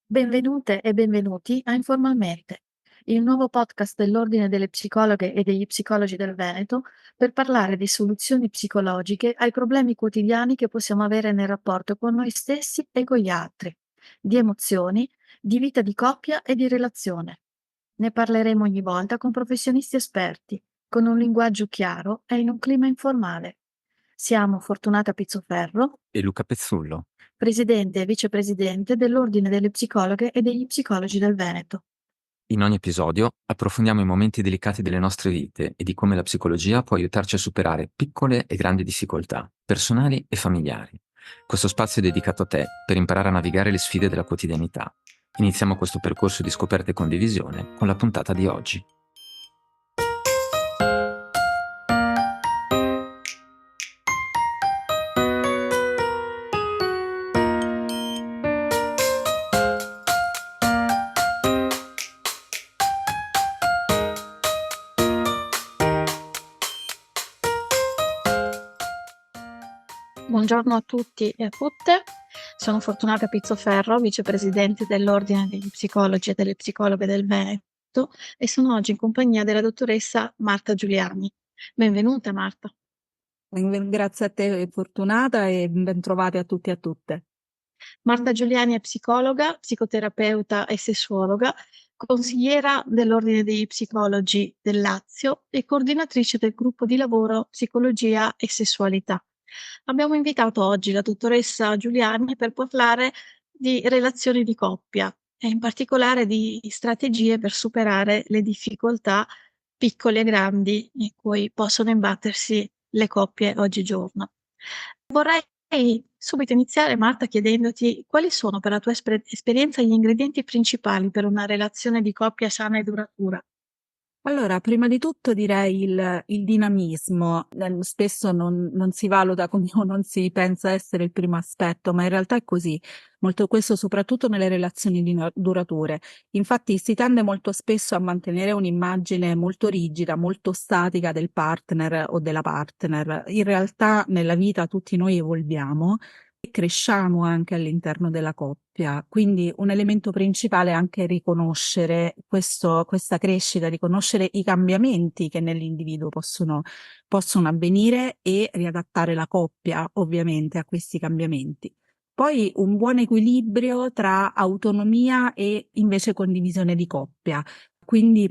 Benvenute e benvenuti a Informalmente, il nuovo podcast dell'Ordine delle Psicologhe e degli Psicologi del Veneto per parlare di soluzioni psicologiche ai problemi quotidiani che possiamo avere nel rapporto con noi stessi e con gli altri, di emozioni, di vita di coppia e di relazione. Ne parleremo ogni volta con professionisti esperti, con un linguaggio chiaro e in un clima informale. Siamo Fortunata Pizzoferro, E Luca Pezzullo. presidente e vicepresidente dell'Ordine delle Psicologhe e degli Psicologi del Veneto. In ogni episodio approfondiamo i momenti delicati delle nostre vite e di come la psicologia può aiutarci a superare piccole e grandi difficoltà, personali e familiari. Questo spazio è dedicato a te per imparare a navigare le sfide della quotidianità. Iniziamo questo percorso di scoperta e condivisione con la puntata di oggi. Buongiorno a tutti e a tutte, sono Fortunata Pizzoferro, vicepresidente dell'Ordine degli Psicologi e delle Psicologhe del Veneto e sono oggi in compagnia della dottoressa Marta Giuliani. Benvenuta Marta. Grazie a te Fortunata e bentrovati a tutti e a tutte. Marta Giuliani è psicologa, psicoterapeuta e sessuologa, consigliera dell'Ordine degli Psicologi del Lazio e coordinatrice del gruppo di lavoro Psicologia e Sessualità. Abbiamo invitato oggi la dottoressa Giuliani per parlare di relazioni di coppia e in particolare di strategie per superare le difficoltà piccole e grandi in cui possono imbattersi le coppie oggigiorno. Vorrei subito iniziare, Marta, chiedendoti quali sono per la tua esperienza gli ingredienti principali per una relazione di coppia sana e duratura. Allora, prima di tutto direi il dinamismo. Spesso non si valuta come o non si pensa essere il primo aspetto, ma in realtà è così. Molto questo soprattutto nelle relazioni durature. Infatti si tende molto spesso a mantenere un'immagine molto rigida, molto statica del partner o della partner. In realtà nella vita tutti noi evolviamo e cresciamo anche all'interno della coppia. Quindi un elemento principale è anche riconoscere questa crescita, riconoscere i cambiamenti che nell'individuo possono avvenire e riadattare la coppia ovviamente a questi cambiamenti. Poi un buon equilibrio tra autonomia e invece condivisione di coppia. Quindi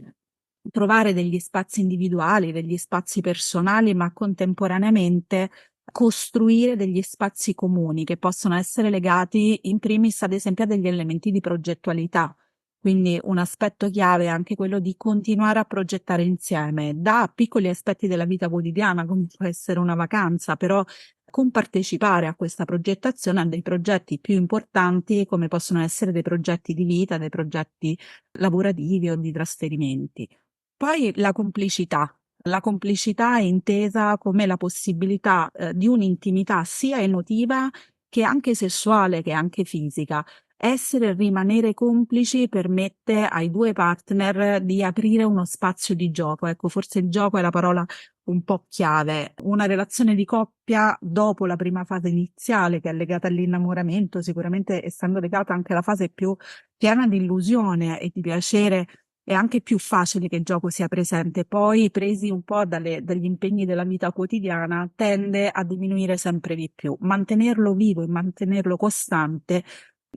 trovare degli spazi individuali, degli spazi personali, ma contemporaneamente costruire degli spazi comuni che possono essere legati in primis ad esempio a degli elementi di progettualità. Quindi un aspetto chiave è anche quello di continuare a progettare insieme da piccoli aspetti della vita quotidiana, come può essere una vacanza, però compartecipare a questa progettazione a dei progetti più importanti come possono essere dei progetti di vita, dei progetti lavorativi o di trasferimenti. Poi la complicità. La complicità è intesa come la possibilità, di un'intimità sia emotiva che anche sessuale, che anche fisica. Essere e rimanere complici permette ai 2 partner di aprire uno spazio di gioco. Ecco, forse il gioco è la parola un po' chiave. Una relazione di coppia dopo la prima fase iniziale, che è legata all'innamoramento, sicuramente essendo legata anche alla fase più piena di illusione e di piacere, è anche più facile che il gioco sia presente. Poi, presi un po' dagli impegni della vita quotidiana, tende a diminuire sempre di più. Mantenerlo vivo e mantenerlo costante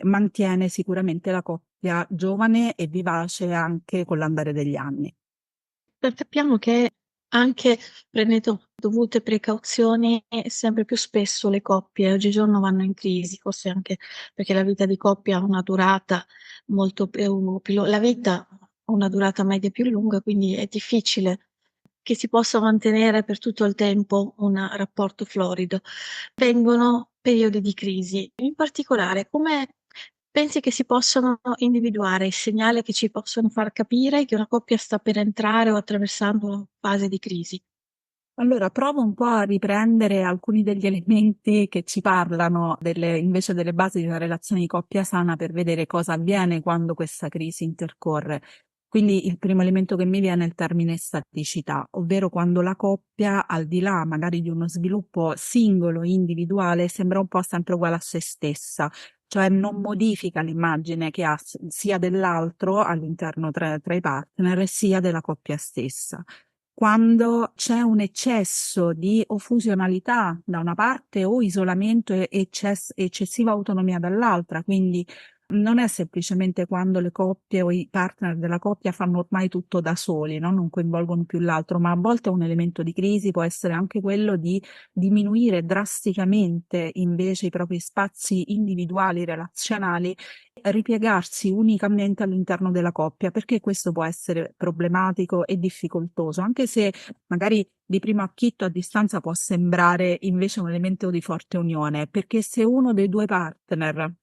mantiene sicuramente la coppia giovane e vivace anche con l'andare degli anni. Sappiamo che anche prendendo dovute precauzioni, sempre più spesso le coppie oggigiorno vanno in crisi, forse anche perché la vita di coppia ha una durata molto più la vita ha una durata media più lunga, quindi è difficile che si possa mantenere per tutto il tempo un rapporto florido. Vengono periodi di crisi. In particolare, come pensi che si possano individuare i segnali che ci possono far capire che una coppia sta per entrare o attraversando una fase di crisi? Allora, provo un po' a riprendere alcuni degli elementi che ci parlano invece delle basi di una relazione di coppia sana per vedere cosa avviene quando questa crisi intercorre. Quindi il primo elemento che mi viene è il termine staticità, ovvero quando la coppia, al di là magari di uno sviluppo singolo, individuale, sembra un po' sempre uguale a se stessa. cioè non modifica l'immagine che ha sia dell'altro all'interno tra i partner, sia della coppia stessa. Quando c'è un eccesso di o fusionalità da una parte o isolamento e eccessiva autonomia dall'altra, quindi non è semplicemente quando le coppie o i partner della coppia fanno ormai tutto da soli, no? Non coinvolgono più l'altro, ma a volte un elemento di crisi può essere anche quello di diminuire drasticamente invece i propri spazi individuali relazionali, ripiegarsi unicamente all'interno della coppia, perché questo può essere problematico e difficoltoso, anche se magari di primo acchito a distanza può sembrare invece un elemento di forte unione, perché se uno dei due partner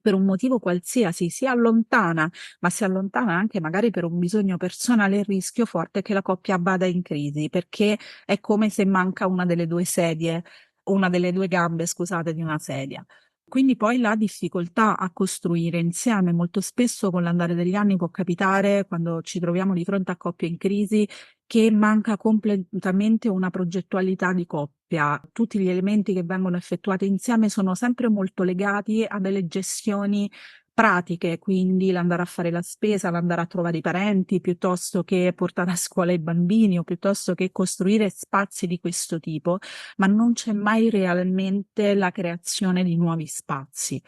per un motivo qualsiasi si allontana, ma si allontana anche magari per un bisogno personale, il rischio forte è che la coppia vada in crisi, perché è come se manca una delle due sedie, una delle due gambe, scusate, di una sedia. Quindi poi la difficoltà a costruire insieme, molto spesso con l'andare degli anni può capitare quando ci troviamo di fronte a coppie in crisi che manca completamente una progettualità di coppia. Tutti gli elementi che vengono effettuati insieme sono sempre molto legati a delle gestioni pratiche, quindi l'andare a fare la spesa, l'andare a trovare i parenti, piuttosto che portare a scuola i bambini o piuttosto che costruire spazi di questo tipo, ma non c'è mai realmente la creazione di nuovi spazi.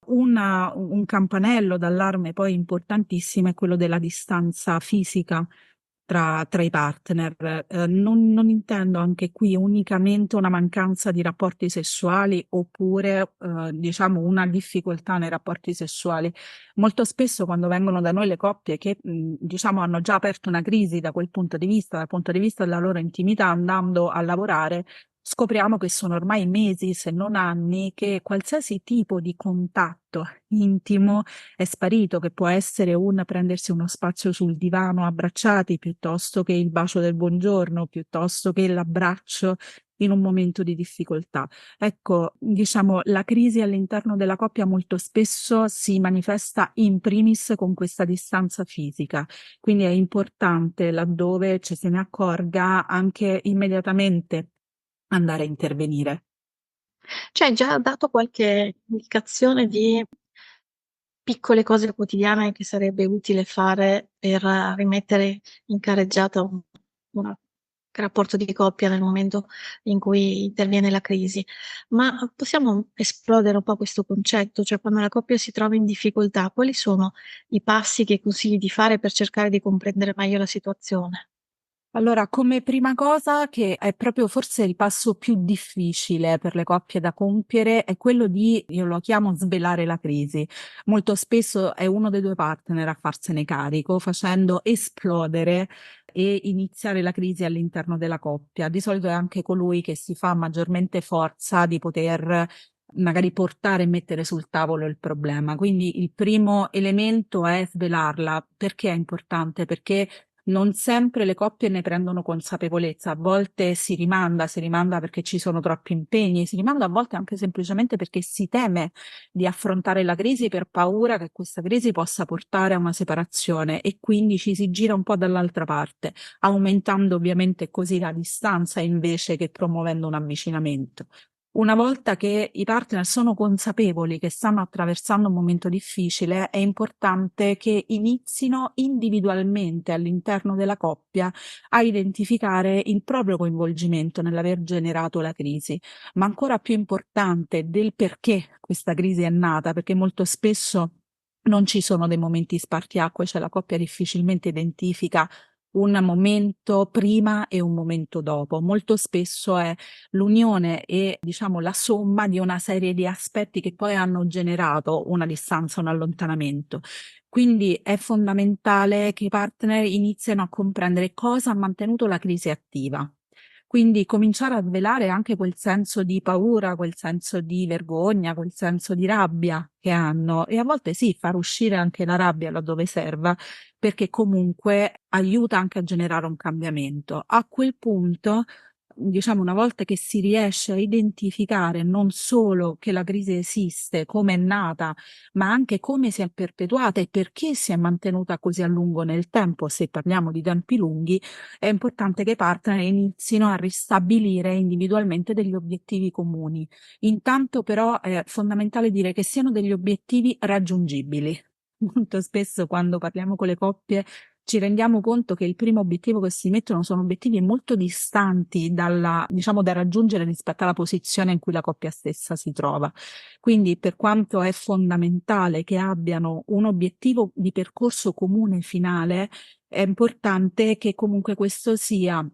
Un campanello d'allarme poi importantissimo è quello della distanza fisica tra i partner. Non intendo anche qui unicamente una mancanza di rapporti sessuali oppure, diciamo una difficoltà nei rapporti sessuali. Molto spesso quando vengono da noi le coppie che, diciamo hanno già aperto una crisi da quel punto di vista, dal punto di vista della loro intimità, andando a lavorare, scopriamo che sono ormai mesi, se non anni, che qualsiasi tipo di contatto intimo è sparito, che può essere un prendersi uno spazio sul divano abbracciati, piuttosto che il bacio del buongiorno, piuttosto che l'abbraccio in un momento di difficoltà. Ecco, diciamo, la crisi all'interno della coppia molto spesso si manifesta in primis con questa distanza fisica, quindi è importante laddove ci se ne accorga anche immediatamente andare a intervenire. Ci hai già dato qualche indicazione di piccole cose quotidiane che sarebbe utile fare per rimettere in carreggiata un rapporto di coppia nel momento in cui interviene la crisi. Ma possiamo esplodere un po' questo concetto? Cioè, quando la coppia si trova in difficoltà, quali sono i passi che consigli di fare per cercare di comprendere meglio la situazione? Allora, come prima cosa, che è proprio forse il passo più difficile per le coppie da compiere, è quello di, io lo chiamo svelare la crisi. Molto spesso è uno dei due partner a farsene carico, facendo esplodere e iniziare la crisi all'interno della coppia. Di solito è anche colui che si fa maggiormente forza di poter magari portare e mettere sul tavolo il problema. Quindi il primo elemento è svelarla. Perché è importante? Perché non sempre le coppie ne prendono consapevolezza, a volte si rimanda perché ci sono troppi impegni, si rimanda a volte anche semplicemente perché si teme di affrontare la crisi per paura che questa crisi possa portare a una separazione e quindi ci si gira un po' dall'altra parte, aumentando ovviamente così la distanza invece che promuovendo un avvicinamento. Una volta che i partner sono consapevoli che stanno attraversando un momento difficile, è importante che inizino individualmente all'interno della coppia a identificare il proprio coinvolgimento nell'aver generato la crisi, ma ancora più importante del perché questa crisi è nata, perché molto spesso non ci sono dei momenti spartiacque, cioè la coppia difficilmente identifica un momento prima e un momento dopo. Molto spesso è l'unione e diciamo la somma di una serie di aspetti che poi hanno generato una distanza, un allontanamento. Quindi è fondamentale che i partner iniziano a comprendere cosa ha mantenuto la crisi attiva. Quindi cominciare a svelare anche quel senso di paura, quel senso di vergogna, quel senso di rabbia che hanno e a volte sì, far uscire anche la rabbia laddove serva, perché comunque aiuta anche a generare un cambiamento. A quel punto diciamo, una volta che si riesce a identificare non solo che la crisi esiste, come è nata, ma anche come si è perpetuata e perché si è mantenuta così a lungo nel tempo, se parliamo di tempi lunghi, è importante che i partner inizino a ristabilire individualmente degli obiettivi comuni. Intanto però è fondamentale dire che siano degli obiettivi raggiungibili. Molto spesso quando parliamo con le coppie ci rendiamo conto che il primo obiettivo che si mettono sono obiettivi molto distanti diciamo, da raggiungere rispetto alla posizione in cui la coppia stessa si trova. Quindi, per quanto è fondamentale che abbiano un obiettivo di percorso comune finale, è importante che comunque questo sia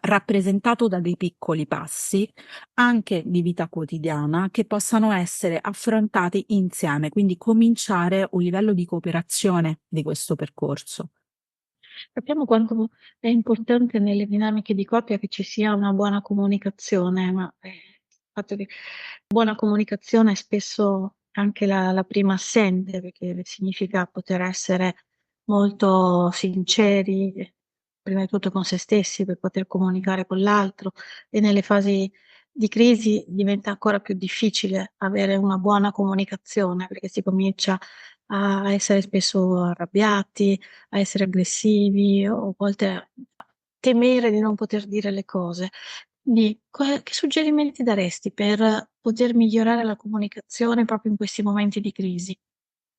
rappresentato da dei piccoli passi, anche di vita quotidiana, che possano essere affrontati insieme, quindi cominciare un livello di cooperazione di questo percorso. Capiamo quanto è importante nelle dinamiche di coppia che ci sia una buona comunicazione, ma, il fatto che buona comunicazione è spesso anche la prima assente, perché significa poter essere molto sinceri, prima di tutto con se stessi, per poter comunicare con l'altro, e nelle fasi di crisi diventa ancora più difficile avere una buona comunicazione, perché si comincia a essere spesso arrabbiati, a essere aggressivi o a volte a temere di non poter dire le cose. Quindi che suggerimenti daresti per poter migliorare la comunicazione proprio in questi momenti di crisi?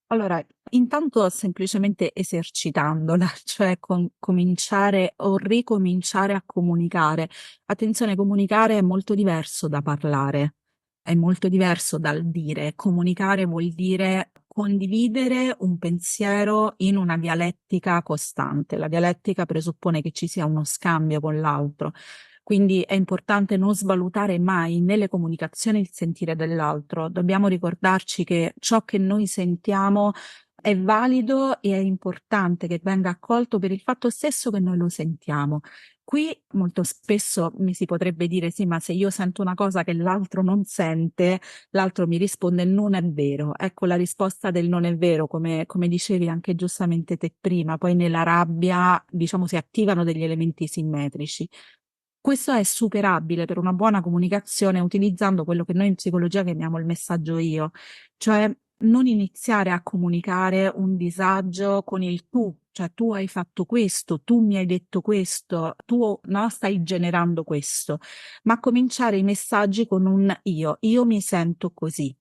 Allora, intanto semplicemente esercitandola, cioè cominciare o ricominciare a comunicare. Attenzione, comunicare è molto diverso da parlare, è molto diverso dal dire. Comunicare vuol dire condividere un pensiero in una dialettica costante. La dialettica presuppone che ci sia uno scambio con l'altro. Quindi è importante non svalutare mai nelle comunicazioni il sentire dell'altro. Dobbiamo ricordarci che ciò che noi sentiamo è valido e è importante che venga accolto per il fatto stesso che noi lo sentiamo. Qui molto spesso mi si potrebbe dire: sì, ma se io sento una cosa che l'altro non sente, l'altro mi risponde: non è vero. Ecco, la risposta del non è vero, come dicevi anche giustamente te prima, poi nella rabbia, diciamo, si attivano degli elementi simmetrici. Questo è superabile per una buona comunicazione utilizzando quello che noi in psicologia chiamiamo il messaggio io, cioè non iniziare a comunicare un disagio con il tu, cioè tu hai fatto questo, tu mi hai detto questo, tu, no, stai generando questo, ma cominciare i messaggi con un io mi sento così.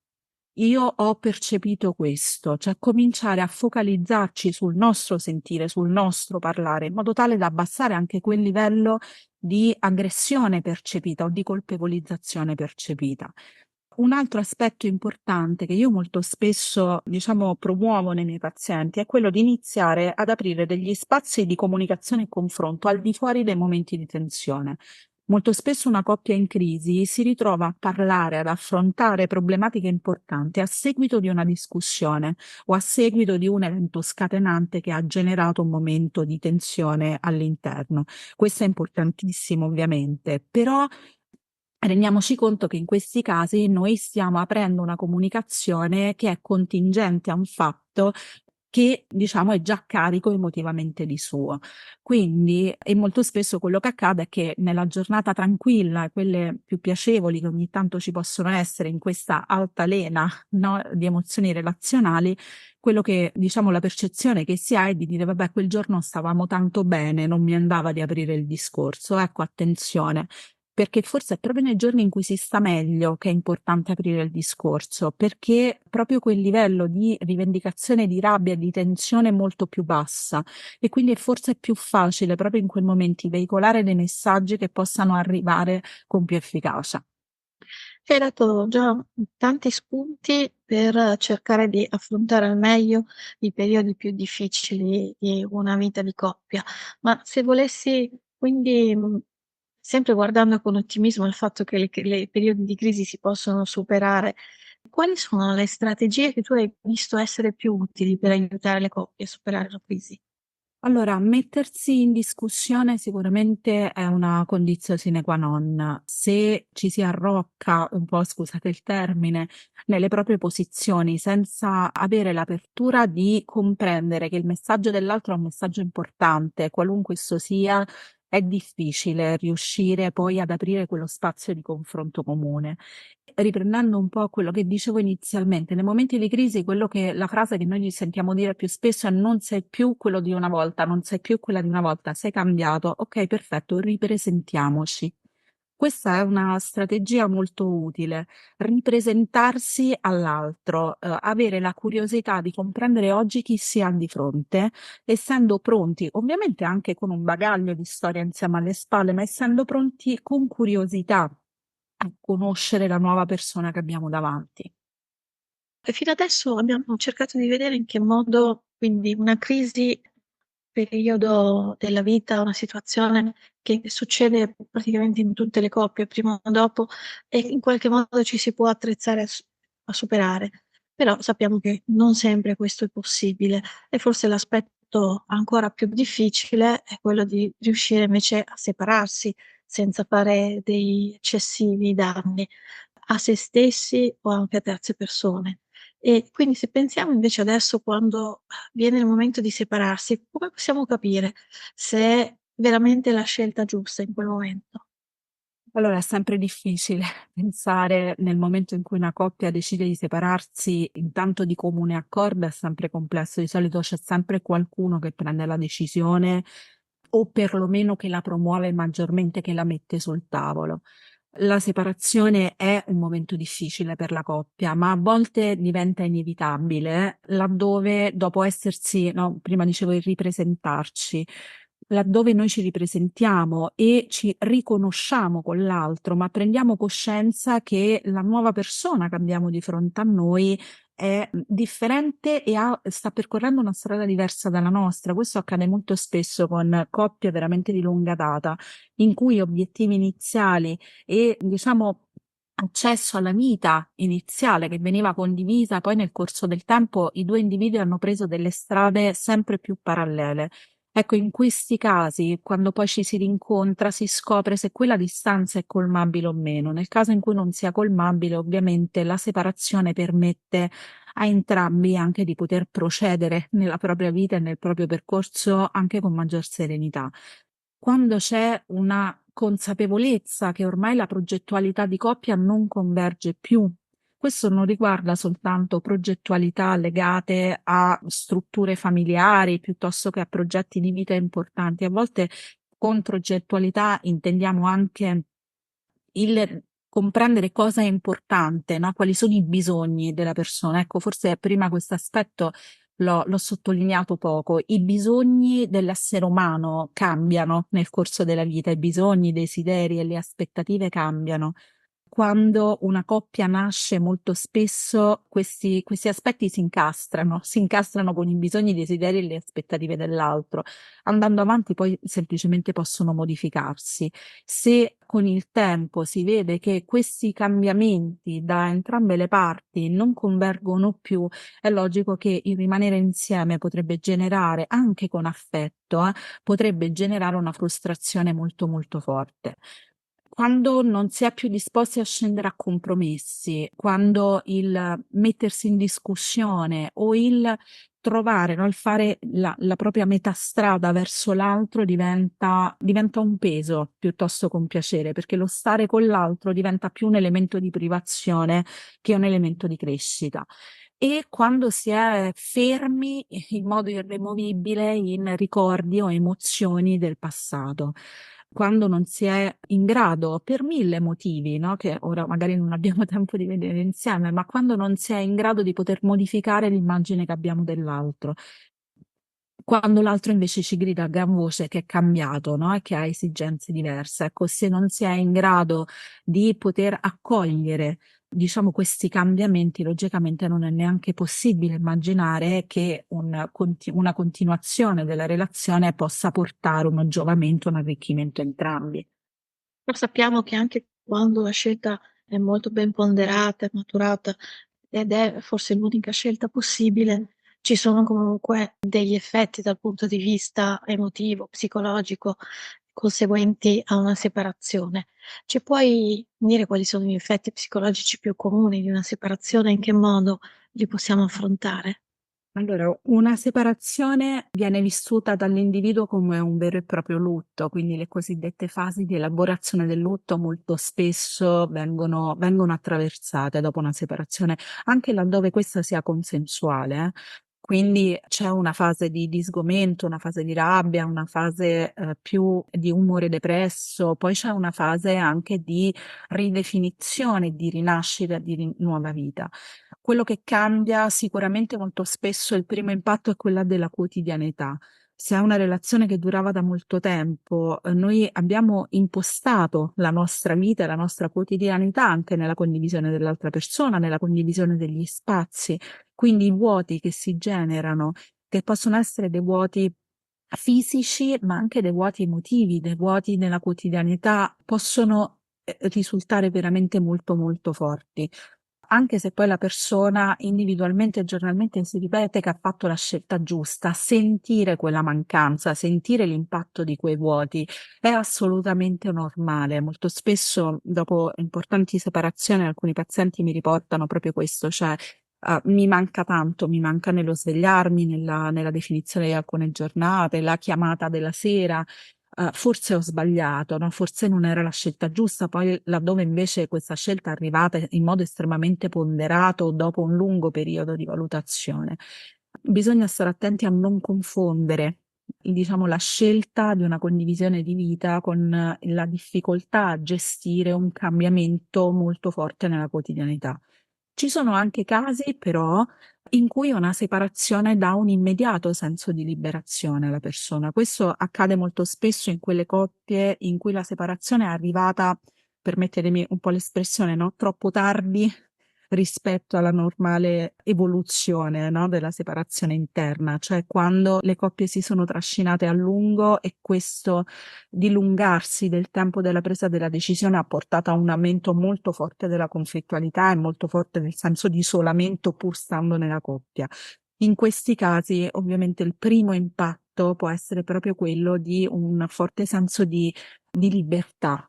Io ho percepito questo, cioè cominciare a focalizzarci sul nostro sentire, sul nostro parlare, in modo tale da abbassare anche quel livello di aggressione percepita o di colpevolizzazione percepita. Un altro aspetto importante che io molto spesso, diciamo, promuovo nei miei pazienti è quello di iniziare ad aprire degli spazi di comunicazione e confronto al di fuori dei momenti di tensione. Molto spesso una coppia in crisi si ritrova a parlare, ad affrontare problematiche importanti a seguito di una discussione o a seguito di un evento scatenante che ha generato un momento di tensione all'interno. Questo è importantissimo ovviamente, però rendiamoci conto che in questi casi noi stiamo aprendo una comunicazione che è contingente a un fatto che, diciamo, è già carico emotivamente di suo. Quindi e molto spesso quello che accade è che nella giornata tranquilla, quelle più piacevoli che ogni tanto ci possono essere in questa altalena, no, di emozioni relazionali, quello che, diciamo, la percezione che si ha è di dire: "Vabbè, quel giorno stavamo tanto bene, non mi andava di aprire il discorso". Ecco, attenzione, perché forse è proprio nei giorni in cui si sta meglio che è importante aprire il discorso, perché proprio quel livello di rivendicazione, di rabbia, di tensione è molto più bassa e quindi è forse più facile proprio in quei momenti veicolare dei messaggi che possano arrivare con più efficacia. Hai dato già tanti spunti per cercare di affrontare al meglio i periodi più difficili di una vita di coppia. Ma se volessi quindi, sempre guardando con ottimismo il fatto che le periodi di crisi si possono superare, quali sono le strategie che tu hai visto essere più utili per aiutare le coppie a superare la crisi? Allora, mettersi in discussione sicuramente è una conditio sine qua non. Se ci si arrocca un po', scusate il termine, nelle proprie posizioni senza avere l'apertura di comprendere che il messaggio dell'altro è un messaggio importante, qualunque esso sia, è difficile riuscire poi ad aprire quello spazio di confronto comune. Riprendendo un po' quello che dicevo inizialmente, nei momenti di crisi la frase che noi gli sentiamo dire più spesso è: "Non sei più quello di una volta, non sei più quella di una volta, sei cambiato". Okay, perfetto, ripresentiamoci. Questa è una strategia molto utile, ripresentarsi all'altro, avere la curiosità di comprendere oggi chi si ha di fronte, essendo pronti, ovviamente anche con un bagaglio di storia insieme alle spalle, ma essendo pronti con curiosità a conoscere la nuova persona che abbiamo davanti. E fino adesso abbiamo cercato di vedere in che modo quindi una crisi, periodo della vita, una situazione che succede praticamente in tutte le coppie prima o dopo e in qualche modo ci si può attrezzare a superare. Però sappiamo che non sempre questo è possibile e forse l'aspetto ancora più difficile è quello di riuscire invece a separarsi senza fare dei eccessivi danni a se stessi o anche a terze persone. E quindi se pensiamo invece adesso quando viene il momento di separarsi, come possiamo capire se è veramente la scelta giusta in quel momento? Allora, è sempre difficile pensare nel momento in cui una coppia decide di separarsi, intanto di comune accordo è sempre complesso. Di solito c'è sempre qualcuno che prende la decisione o perlomeno che la promuove maggiormente, che la mette sul tavolo. La separazione è un momento difficile per la coppia, ma a volte diventa inevitabile, laddove dopo essersi, no, prima dicevo il ripresentarci, laddove noi ci ripresentiamo e ci riconosciamo con l'altro, ma prendiamo coscienza che la nuova persona che abbiamo di fronte a noi è differente e sta percorrendo una strada diversa dalla nostra. Questo accade molto spesso con coppie veramente di lunga data, in cui obiettivi iniziali e diciamo accesso alla vita iniziale che veniva condivisa, poi nel corso del tempo i 2 individui hanno preso delle strade sempre più parallele. Ecco, in questi casi, quando poi ci si rincontra, si scopre se quella distanza è colmabile o meno. Nel caso in cui non sia colmabile, ovviamente la separazione permette a entrambi anche di poter procedere nella propria vita e nel proprio percorso anche con maggior serenità. Quando c'è una consapevolezza che ormai la progettualità di coppia non converge più. Questo non riguarda soltanto progettualità legate a strutture familiari piuttosto che a progetti di vita importanti. A volte con progettualità intendiamo anche il comprendere cosa è importante, no, quali sono i bisogni della persona. Ecco, forse prima quest'aspetto l'ho sottolineato poco. I bisogni dell'essere umano cambiano nel corso della vita, i bisogni, i desideri e le aspettative cambiano. Quando una coppia nasce molto spesso questi aspetti si incastrano con i bisogni, i desideri e le aspettative dell'altro. Andando avanti poi semplicemente possono modificarsi. Se con il tempo si vede che questi cambiamenti da entrambe le parti non convergono più, è logico che il rimanere insieme potrebbe generare, anche con affetto, potrebbe generare una frustrazione molto, molto forte. Quando non si è più disposti a scendere a compromessi, quando il mettersi in discussione o il trovare, no, il fare la propria metà strada verso l'altro diventa un peso piuttosto che un piacere, perché lo stare con l'altro diventa più un elemento di privazione che un elemento di crescita. E quando si è fermi in modo irremovibile in ricordi o emozioni del passato. Quando non si è in grado, per 1000 motivi, no, che ora magari non abbiamo tempo di vedere insieme, ma quando non si è in grado di poter modificare l'immagine che abbiamo dell'altro. Quando l'altro invece ci grida a gran voce che è cambiato, no, e che ha esigenze diverse. Ecco, se non si è in grado di poter accogliere, diciamo, questi cambiamenti, logicamente non è neanche possibile immaginare che una continuazione della relazione possa portare un giovamento, un arricchimento a entrambi. Però sappiamo che anche quando la scelta è molto ben ponderata e maturata ed è forse l'unica scelta possibile, ci sono comunque degli effetti dal punto di vista emotivo, psicologico, conseguenti a una separazione. Ci puoi dire quali sono gli effetti psicologici più comuni di una separazione e in che modo li possiamo affrontare? Allora, una separazione viene vissuta dall'individuo come un vero e proprio lutto, quindi le cosiddette fasi di elaborazione del lutto molto spesso vengono attraversate dopo una separazione, anche laddove questa sia consensuale, eh. Quindi c'è una fase di sgomento, una fase di rabbia, una fase più di umore depresso, poi c'è una fase anche di ridefinizione, di rinascita, di nuova vita. Quello che cambia sicuramente molto spesso, il primo impatto è quella della quotidianità. Se è una relazione che durava da molto tempo, noi abbiamo impostato la nostra vita e la nostra quotidianità anche nella condivisione dell'altra persona, nella condivisione degli spazi. Quindi i vuoti che si generano, che possono essere dei vuoti fisici, ma anche dei vuoti emotivi, dei vuoti nella quotidianità, possono risultare veramente molto molto forti. Anche se poi la persona individualmente e giornalmente si ripete che ha fatto la scelta giusta, sentire quella mancanza, sentire l'impatto di quei vuoti è assolutamente normale. Molto spesso dopo importanti separazioni alcuni pazienti mi riportano proprio questo, cioè mi manca tanto, mi manca nello svegliarmi, nella definizione di alcune giornate, la chiamata della sera. Forse ho sbagliato, no, forse non era la scelta giusta, poi laddove invece questa scelta è arrivata in modo estremamente ponderato dopo un lungo periodo di valutazione. Bisogna stare attenti a non confondere, diciamo, la scelta di una condivisione di vita con la difficoltà a gestire un cambiamento molto forte nella quotidianità. Ci sono anche casi però in cui una separazione dà un immediato senso di liberazione alla persona. Questo accade molto spesso in quelle coppie in cui la separazione è arrivata, permettetemi un po' l'espressione, no, troppo tardi rispetto alla normale evoluzione, no, della separazione interna, cioè quando le coppie si sono trascinate a lungo e questo dilungarsi del tempo della presa della decisione ha portato a un aumento molto forte della conflittualità e molto forte del senso di isolamento pur stando nella coppia. In questi casi, ovviamente, il primo impatto può essere proprio quello di un forte senso di libertà.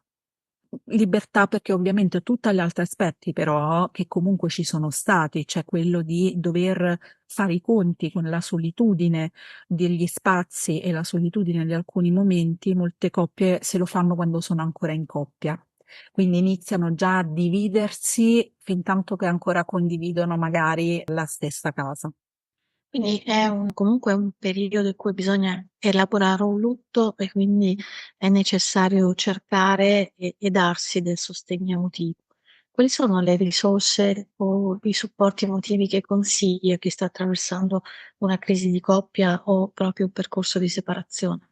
Libertà perché ovviamente tutti gli altri aspetti però che comunque ci sono stati, cioè quello di dover fare i conti con la solitudine degli spazi e la solitudine di alcuni momenti, molte coppie se lo fanno quando sono ancora in coppia. Quindi iniziano già a dividersi fintanto che ancora condividono magari la stessa casa. Quindi è comunque un periodo in cui bisogna elaborare un lutto e quindi è necessario cercare e darsi del sostegno emotivo. Quali sono le risorse o i supporti emotivi che consigli a chi sta attraversando una crisi di coppia o proprio un percorso di separazione?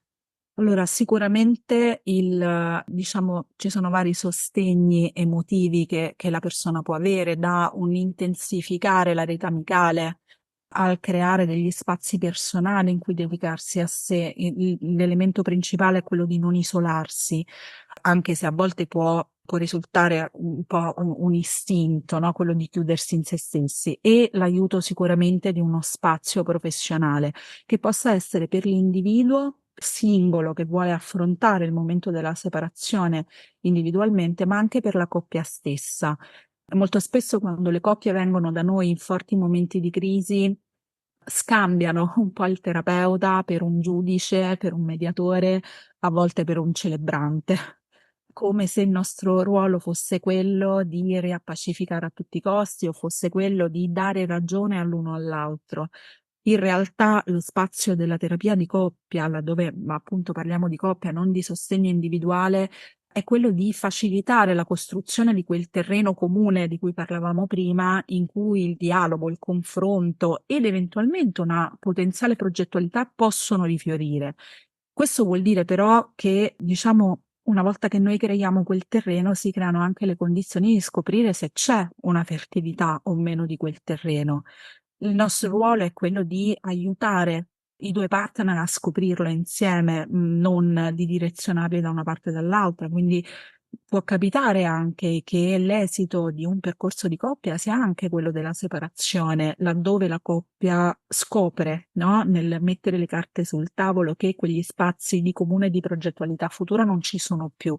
Allora, sicuramente diciamo, ci sono vari sostegni emotivi che la persona può avere, da un intensificare la rete amicale al creare degli spazi personali in cui dedicarsi a sé. L'elemento principale è quello di non isolarsi, anche se a volte può risultare un po' un istinto, no? Quello di chiudersi in se stessi, e l'aiuto sicuramente di uno spazio professionale che possa essere per l'individuo singolo che vuole affrontare il momento della separazione individualmente, ma anche per la coppia stessa. Molto spesso quando le coppie vengono da noi in forti momenti di crisi, scambiano un po' il terapeuta per un giudice, per un mediatore, a volte per un celebrante, come se il nostro ruolo fosse quello di riappacificare a tutti i costi o fosse quello di dare ragione all'uno o all'altro. In realtà lo spazio della terapia di coppia, laddove ma appunto parliamo di coppia, non di sostegno individuale, è quello di facilitare la costruzione di quel terreno comune di cui parlavamo prima, in cui il dialogo, il confronto ed eventualmente una potenziale progettualità possono rifiorire. Questo vuol dire però che, diciamo, una volta che noi creiamo quel terreno, si creano anche le condizioni di scoprire se c'è una fertilità o meno di quel terreno. Il nostro ruolo è quello di aiutare i 2 partner a scoprirlo insieme, non di direzionarli da una parte o dall'altra. Quindi può capitare anche che l'esito di un percorso di coppia sia anche quello della separazione, laddove la coppia scopre, no, nel mettere le carte sul tavolo che quegli spazi di comune di progettualità futura non ci sono più.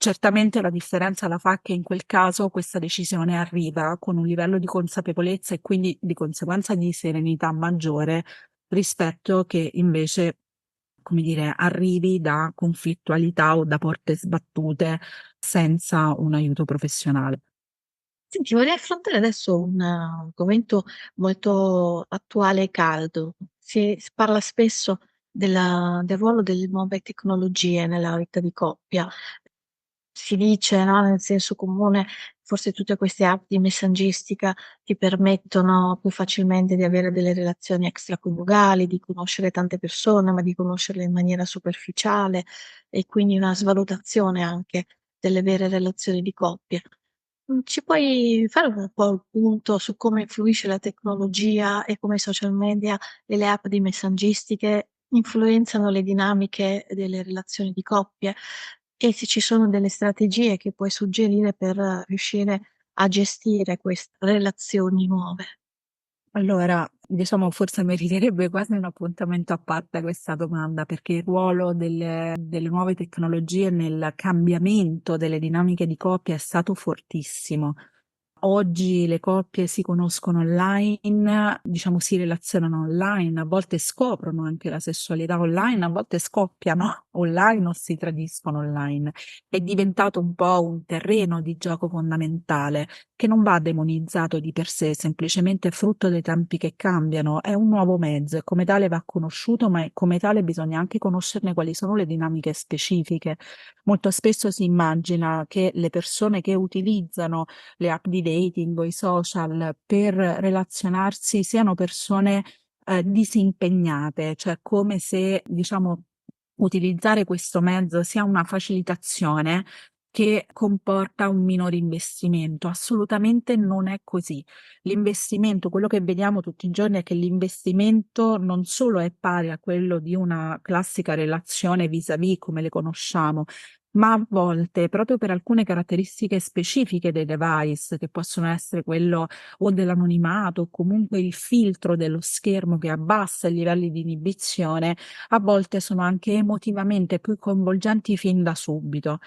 Certamente la differenza la fa che in quel caso questa decisione arriva con un livello di consapevolezza e quindi di conseguenza di serenità maggiore rispetto che invece, come dire, arrivi da conflittualità o da porte sbattute senza un aiuto professionale. Senti, vorrei affrontare adesso un argomento molto attuale e caldo. Si parla spesso del ruolo delle nuove tecnologie nella vita di coppia. Si dice, no, nel senso comune, forse tutte queste app di messaggistica ti permettono più facilmente di avere delle relazioni extraconiugali, di conoscere tante persone, ma di conoscerle in maniera superficiale e quindi una svalutazione anche delle vere relazioni di coppia. Ci puoi fare un po' il punto su come influisce la tecnologia e come i social media e le app di messaggistiche influenzano le dinamiche delle relazioni di coppie e se ci sono delle strategie che puoi suggerire per riuscire a gestire queste relazioni nuove. Allora, diciamo forse meriterebbe quasi un appuntamento a parte questa domanda, perché il ruolo delle nuove tecnologie nel cambiamento delle dinamiche di coppia è stato fortissimo. Oggi le coppie si conoscono online, diciamo si relazionano online, a volte scoprono anche la sessualità online, a volte scoppiano online o si tradiscono online. È diventato un po' un terreno di gioco fondamentale che non va demonizzato di per sé, semplicemente frutto dei tempi che cambiano, è un nuovo mezzo e come tale va conosciuto, ma come tale bisogna anche conoscerne quali sono le dinamiche specifiche. Molto spesso si immagina che le persone che utilizzano le app di dating o i social per relazionarsi siano persone, disimpegnate, cioè come se, diciamo, utilizzare questo mezzo sia una facilitazione che comporta un minore investimento. Assolutamente non è così. L'investimento, quello che vediamo tutti i giorni è che l'investimento non solo è pari a quello di una classica relazione vis-à-vis come le conosciamo, ma a volte, proprio per alcune caratteristiche specifiche dei device, che possono essere quello o dell'anonimato o comunque il filtro dello schermo che abbassa i livelli di inibizione, a volte sono anche emotivamente più coinvolgenti fin da subito.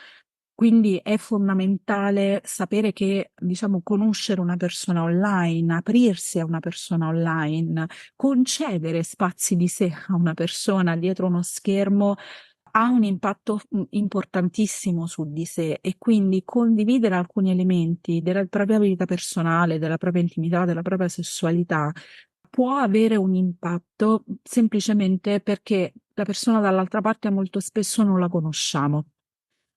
Quindi è fondamentale sapere che, diciamo, conoscere una persona online, aprirsi a una persona online, concedere spazi di sé a una persona dietro uno schermo ha un impatto, importantissimo su di sé e quindi condividere alcuni elementi della propria vita personale, della propria intimità, della propria sessualità, può avere un impatto semplicemente perché la persona dall'altra parte molto spesso non la conosciamo,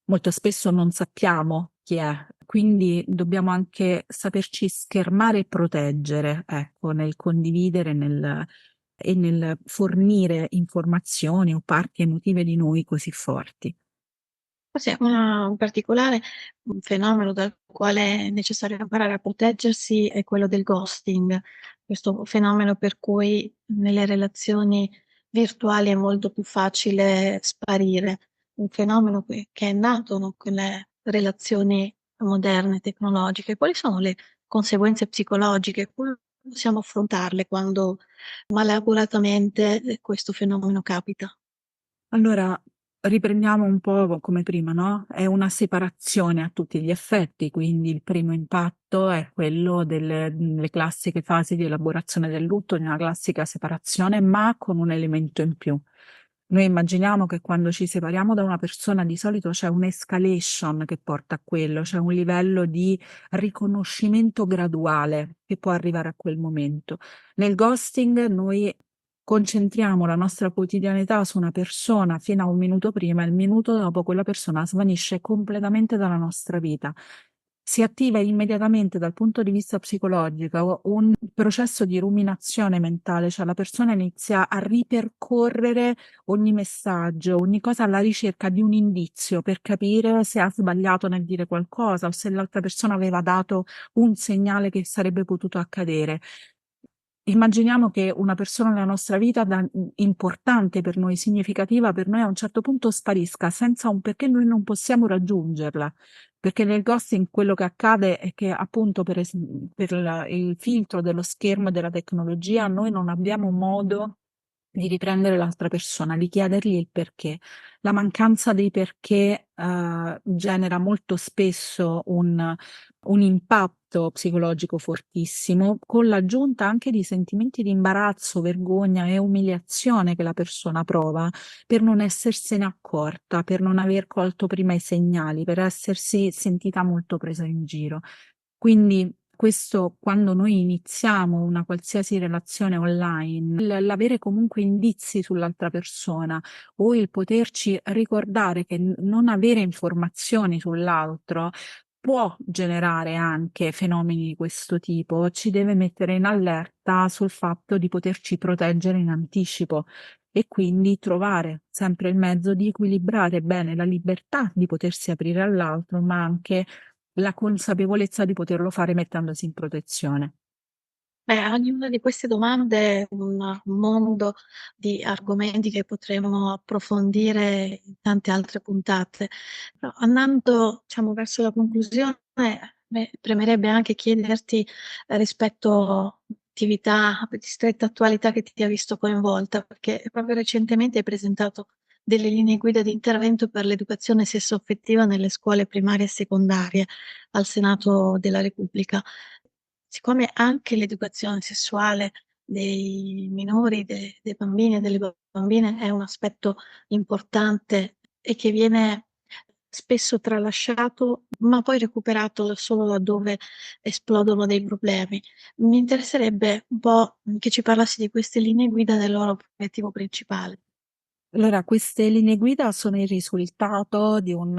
molto spesso non sappiamo chi è, quindi dobbiamo anche saperci schermare e proteggere, ecco, nel condividere, nel fornire informazioni o parti emotive di noi così forti. Forse una in particolare, un fenomeno dal quale è necessario imparare a proteggersi è quello del ghosting. Questo fenomeno per cui nelle relazioni virtuali è molto più facile sparire. Un fenomeno che è nato, no, con le relazioni moderne, tecnologiche. Quali sono le conseguenze psicologiche? Come possiamo affrontarle quando malauguratamente, questo fenomeno capita? Allora, riprendiamo un po' come prima, no, è una separazione a tutti gli effetti, quindi il primo impatto è quello le classiche fasi di elaborazione del lutto, di una classica separazione, ma con un elemento in più. Noi immaginiamo che quando ci separiamo da una persona di solito c'è un'escalation che porta a quello, c'è un livello di riconoscimento graduale che può arrivare a quel momento. Nel ghosting noi concentriamo la nostra quotidianità su una persona fino a un minuto prima e il minuto dopo quella persona svanisce completamente dalla nostra vita. Si attiva immediatamente dal punto di vista psicologico un processo di ruminazione mentale, cioè la persona inizia a ripercorrere ogni messaggio, ogni cosa alla ricerca di un indizio per capire se ha sbagliato nel dire qualcosa o se l'altra persona aveva dato un segnale che sarebbe potuto accadere. Immaginiamo che una persona nella nostra vita importante per noi, significativa per noi, a un certo punto sparisca senza un perché noi non possiamo raggiungerla. Perché nel ghosting quello che accade è che appunto per il filtro dello schermo e della tecnologia noi non abbiamo modo di riprendere l'altra persona, di chiedergli il perché. La mancanza dei perché genera molto spesso un impatto psicologico fortissimo, con l'aggiunta anche di sentimenti di imbarazzo, vergogna e umiliazione che la persona prova per non essersene accorta, per non aver colto prima i segnali, per essersi sentita molto presa in giro. Quindi questo, quando noi iniziamo una qualsiasi relazione online, l'avere comunque indizi sull'altra persona o il poterci ricordare che non avere informazioni sull'altro può generare anche fenomeni di questo tipo, ci deve mettere in allerta sul fatto di poterci proteggere in anticipo e quindi trovare sempre il mezzo di equilibrare bene la libertà di potersi aprire all'altro, ma anche la consapevolezza di poterlo fare mettendosi in protezione. Ognuna di queste domande è un mondo di argomenti che potremo approfondire in tante altre puntate. Però andando, diciamo, verso la conclusione, me premerebbe anche chiederti rispetto attività di stretta attualità che ti ha visto coinvolta, perché proprio recentemente hai presentato delle linee guida di intervento per l'educazione sessuaffettiva nelle scuole primarie e secondarie al Senato della Repubblica. Siccome anche l'educazione sessuale dei minori, dei bambini e delle bambine è un aspetto importante e che viene spesso tralasciato, ma poi recuperato solo laddove esplodono dei problemi. Mi interesserebbe un po' che ci parlassi di queste linee guida e del loro obiettivo principale. Allora, queste linee guida sono il risultato di un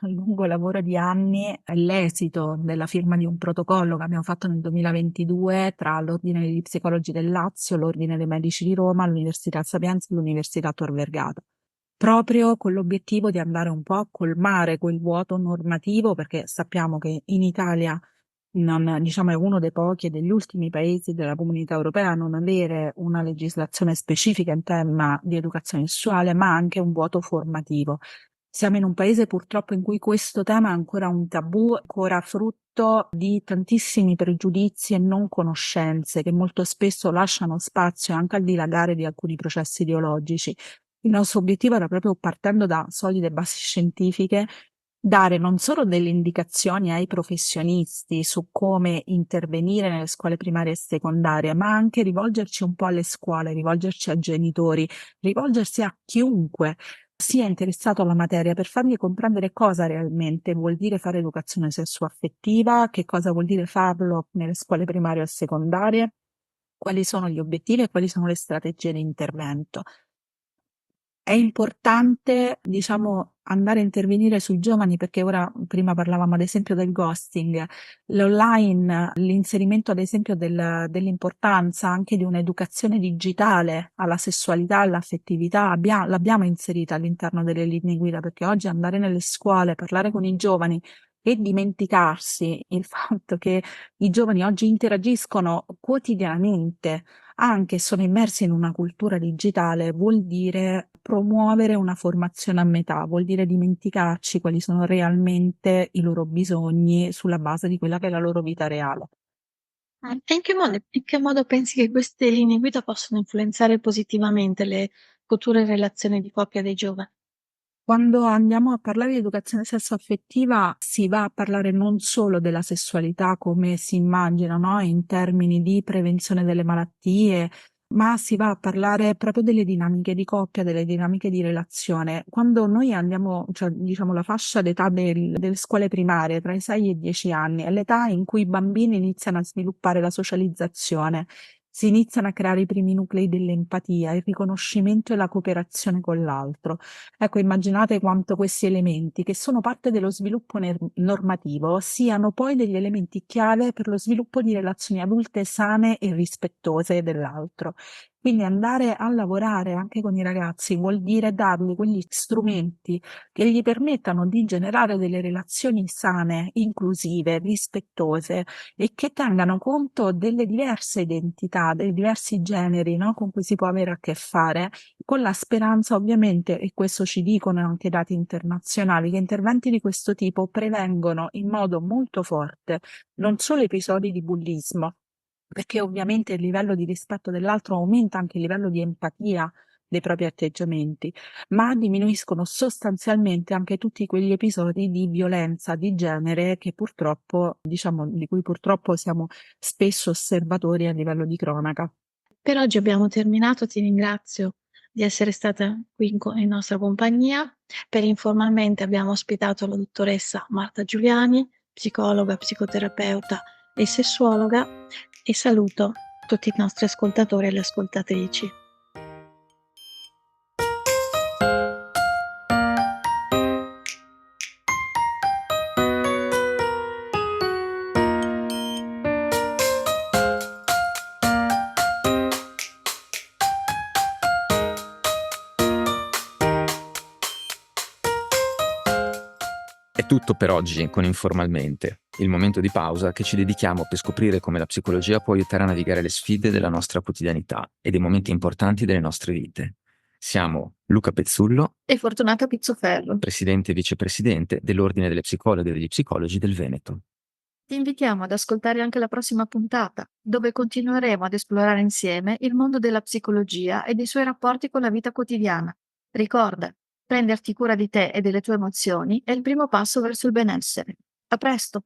lungo lavoro di anni, l'esito della firma di un protocollo che abbiamo fatto nel 2022 tra l'Ordine degli Psicologi del Lazio, l'Ordine dei Medici di Roma, l'Università Sapienza e l'Università Tor Vergata, proprio con l'obiettivo di andare un po' a colmare quel vuoto normativo, perché sappiamo che in Italia non, diciamo, è uno dei pochi e degli ultimi paesi della Comunità Europea a non avere una legislazione specifica in tema di educazione sessuale, ma anche un vuoto formativo. Siamo in un paese purtroppo in cui questo tema è ancora un tabù, ancora frutto di tantissimi pregiudizi e non conoscenze che molto spesso lasciano spazio anche al dilagare di alcuni processi ideologici. Il nostro obiettivo era proprio, partendo da solide basi scientifiche, dare non solo delle indicazioni ai professionisti su come intervenire nelle scuole primarie e secondarie, ma anche rivolgerci un po' alle scuole, rivolgerci ai genitori, rivolgersi a chiunque sia interessato alla materia per fargli comprendere cosa realmente vuol dire fare educazione sessuaffettiva, che cosa vuol dire farlo nelle scuole primarie e secondarie, quali sono gli obiettivi e quali sono le strategie di intervento. È importante, diciamo, andare a intervenire sui giovani perché ora, prima parlavamo ad esempio del ghosting, l'online, l'inserimento ad esempio dell'importanza anche di un'educazione digitale alla sessualità, all'affettività, l'abbiamo inserita all'interno delle linee guida perché oggi andare nelle scuole, parlare con i giovani e dimenticarsi il fatto che i giovani oggi interagiscono quotidianamente anche sono immersi in una cultura digitale, vuol dire promuovere una formazione a metà, vuol dire dimenticarci quali sono realmente i loro bisogni sulla base di quella che è la loro vita reale. E in che modo pensi che queste linee guida possono influenzare positivamente le future relazioni di coppia dei giovani? Quando andiamo a parlare di educazione sessuaffettiva si va a parlare non solo della sessualità come si immagina, no? In termini di prevenzione delle malattie, ma si va a parlare proprio delle dinamiche di coppia, delle dinamiche di relazione. Quando noi andiamo, cioè diciamo la fascia d'età delle scuole primarie tra i 6 e i 10 anni, è l'età in cui i bambini iniziano a sviluppare la socializzazione, si iniziano a creare i primi nuclei dell'empatia, il riconoscimento e la cooperazione con l'altro. Ecco, immaginate quanto questi elementi, che sono parte dello sviluppo normativo, siano poi degli elementi chiave per lo sviluppo di relazioni adulte sane e rispettose dell'altro. Quindi andare a lavorare anche con i ragazzi vuol dire dargli quegli strumenti che gli permettano di generare delle relazioni sane, inclusive, rispettose e che tengano conto delle diverse identità, dei diversi generi, no, con cui si può avere a che fare, con la speranza ovviamente, e questo ci dicono anche i dati internazionali, che interventi di questo tipo prevengono in modo molto forte non solo episodi di bullismo, perché ovviamente il livello di rispetto dell'altro aumenta anche il livello di empatia dei propri atteggiamenti, ma diminuiscono sostanzialmente anche tutti quegli episodi di violenza di genere che purtroppo, diciamo, di cui purtroppo siamo spesso osservatori a livello di cronaca. Per oggi abbiamo terminato, ti ringrazio di essere stata qui in nostra compagnia. Per Informalmente abbiamo ospitato la dottoressa Marta Giuliani, psicologa, psicoterapeuta e sessuologa, e saluto tutti i nostri ascoltatori e le ascoltatrici. È tutto per oggi con Informalmente, il momento di pausa che ci dedichiamo per scoprire come la psicologia può aiutare a navigare le sfide della nostra quotidianità e dei momenti importanti delle nostre vite. Siamo Luca Pezzullo, E Fortunata Pizzoferro. presidente e vicepresidente dell'Ordine delle Psicologhe e degli Psicologi del Veneto. Ti invitiamo ad ascoltare anche la prossima puntata, dove continueremo ad esplorare insieme il mondo della psicologia e dei suoi rapporti con la vita quotidiana. Ricorda, prenderti cura di te e delle tue emozioni è il primo passo verso il benessere. A presto!